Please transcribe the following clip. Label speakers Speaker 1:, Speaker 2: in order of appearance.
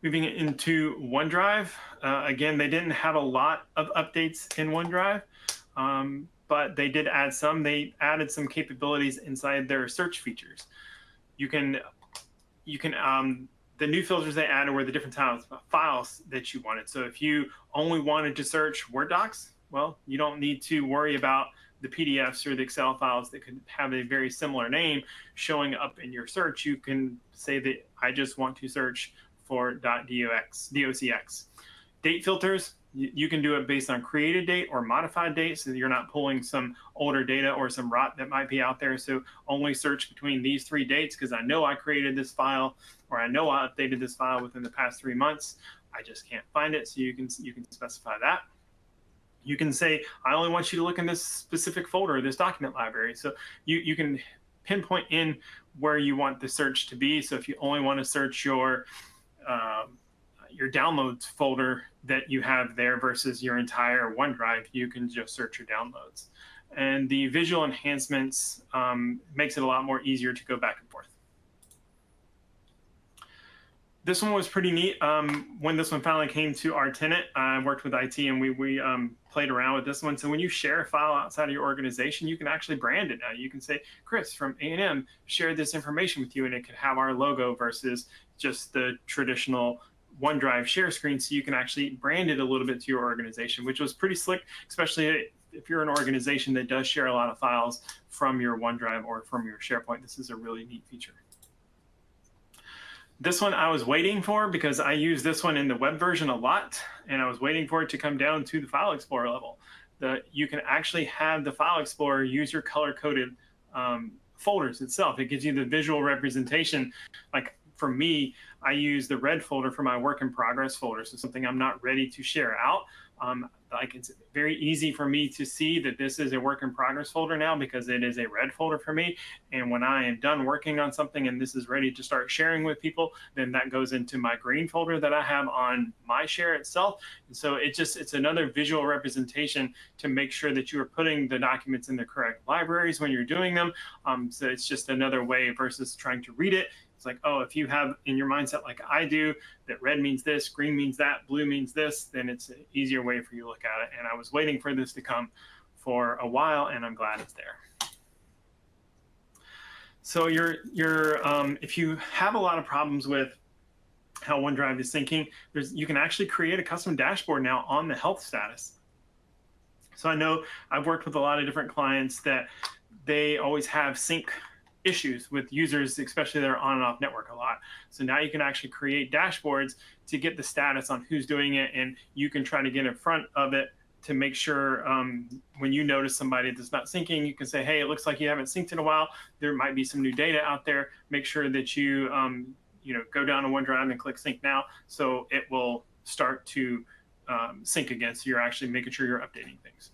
Speaker 1: Moving into OneDrive, again, they didn't have a lot of updates in OneDrive, but they did add some. They added some capabilities inside their search features. You can, the new filters they added were the different types of files that you wanted. So if you only wanted to search Word docs, well, you don't need to worry about the PDFs or the Excel files that could have a very similar name showing up in your search. You can say that I just want to search for .docx. Date filters, you can do it based on created date or modified date, so that you're not pulling some older data or some rot that might be out there. So only search between these 3 dates because I know I created this file or I know I updated this file within the past 3 months. I just can't find it, so you can specify that. You can say, I only want you to look in this specific folder, this document library. So you can pinpoint in where you want the search to be. So if you only want to search your downloads folder that you have there versus your entire OneDrive, you can just search your downloads. And the visual enhancements makes it a lot more easier to go back and forth. This one was pretty neat. When this one finally came to our tenant, I worked with IT and we played around with this one. So when you share a file outside of your organization, you can actually brand it now. You can say, Chris from A&M shared this information with you, and it could have our logo versus just the traditional OneDrive share screen. So you can actually brand it a little bit to your organization, which was pretty slick, especially if you're an organization that does share a lot of files from your OneDrive or from your SharePoint. This is a really neat feature. This one I was waiting for because I use this one in the web version a lot, and I was waiting for it to come down to the File Explorer level. You can actually have the File Explorer use your color-coded folders itself. It gives you the visual representation. Like for me, I use the red folder for my work in progress folder, so something I'm not ready to share out. Like it's very easy for me to see that this is a work in progress folder now because it is a red folder for me. And when I am done working on something and this is ready to start sharing with people, then that goes into my green folder that I have on my share itself. And so it's another visual representation to make sure that you are putting the documents in the correct libraries when you're doing them. So it's just another way versus trying to read it. It's like, oh, if you have in your mindset like I do, that red means this, green means that, blue means this, then it's an easier way for you to look at it. And I was waiting for this to come for a while, and I'm glad it's there. So if you have a lot of problems with how OneDrive is syncing, you can actually create a custom dashboard now on the health status. So I know I've worked with a lot of different clients that they always have sync issues with users, especially that are on and off network a lot. So now you can actually create dashboards to get the status on who's doing it, and you can try to get in front of it to make sure when you notice somebody that's not syncing, you can say, hey, it looks like you haven't synced in a while. There might be some new data out there. Make sure that you go down to OneDrive and click sync now, so it will start to sync again. So you're actually making sure you're updating things.